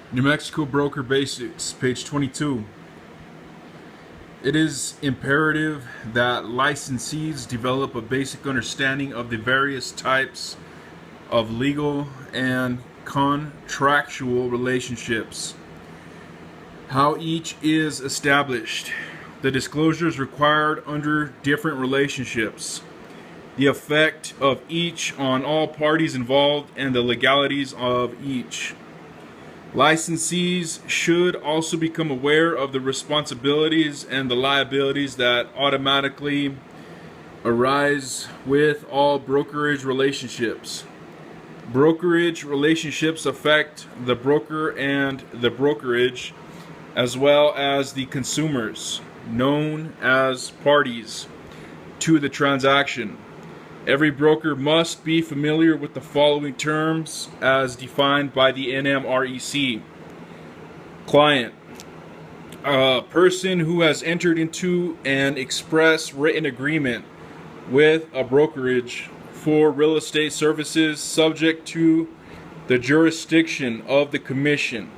New Mexico Broker Basics, page 22. It is imperative that licensees develop a basic understanding of the various types of legal and contractual relationships, how each is established, the disclosures required under different relationships, the effect of each on all parties involved, and the legalities of each. Licensees should also become aware of the responsibilities and the liabilities that automatically arise with all brokerage relationships. Brokerage relationships affect the broker and the brokerage, as well as the consumers, known as parties to the transaction. Every broker must be familiar with the following terms as defined by the NMREC. Client: a person who has entered into an express written agreement with a brokerage for real estate services subject to the jurisdiction of the commission.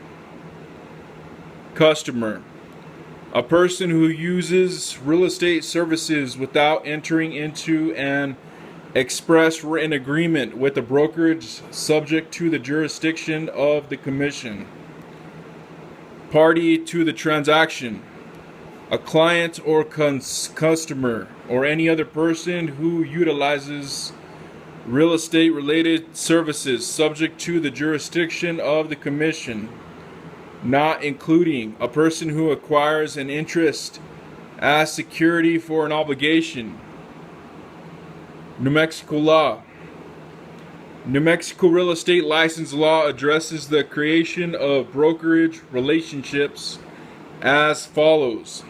Customer: a person who uses real estate services without entering into an express written agreement with the brokerage subject to the jurisdiction of the commission. Party to the transaction: a client or customer or any other person who utilizes real estate related services subject to the jurisdiction of the commission, not including a person who acquires an interest as security for an obligation. New Mexico law. New Mexico real estate license law addresses the creation of brokerage relationships as follows.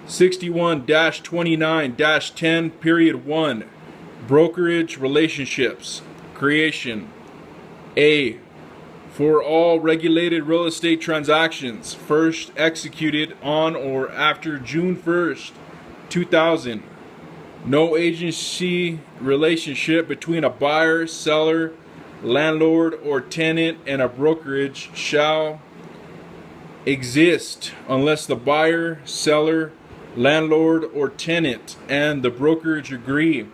61-29-10 period 1. Brokerage relationships. Creation. A. For all regulated real estate transactions first executed on or after June 1st, 2000. No agency relationship between a buyer, seller, landlord, or tenant and a brokerage shall exist unless the buyer, seller, landlord, or tenant and the brokerage agree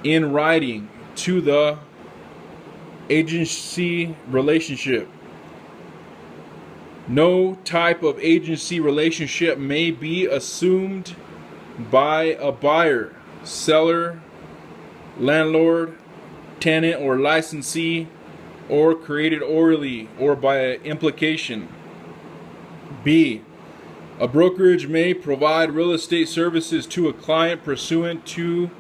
in writing to the agency relationship. No type of agency relationship may be assumed by a buyer, seller, landlord, tenant, or licensee, or created orally or by implication. B. A brokerage may provide real estate services to a client pursuant to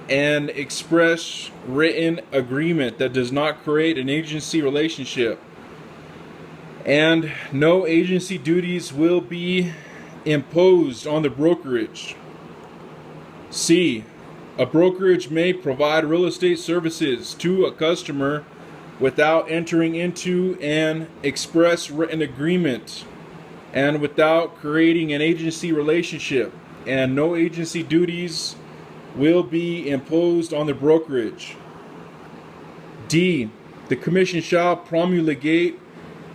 an express written agreement that does not create an agency relationship, and no agency duties will be imposed on the brokerage. C. A brokerage may provide real estate services to a customer without entering into an express written agreement and without creating an agency relationship, and no agency duties will be imposed on the brokerage. D. The commission shall promulgate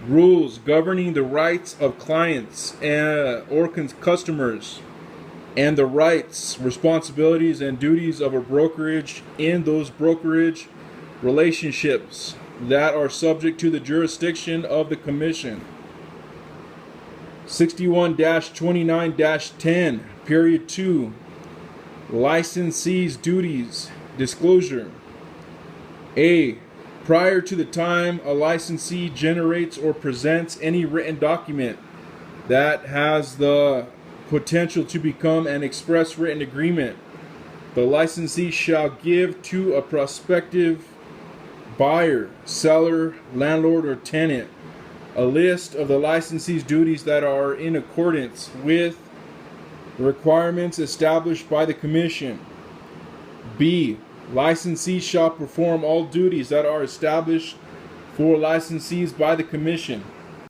rules governing the rights of clients or customers and the rights, responsibilities, and duties of a brokerage in those brokerage relationships that are subject to the jurisdiction of the commission. 61-29-10, period 2. Licensee's duties. Disclosure. A. Prior to the time a licensee generates or presents any written document that has the potential to become an express written agreement, the licensee shall give to a prospective buyer, seller, landlord, or tenant a list of the licensee's duties that are in accordance with the requirements established by the commission. B. Licensee shall perform all duties that are established for licensees by the commission.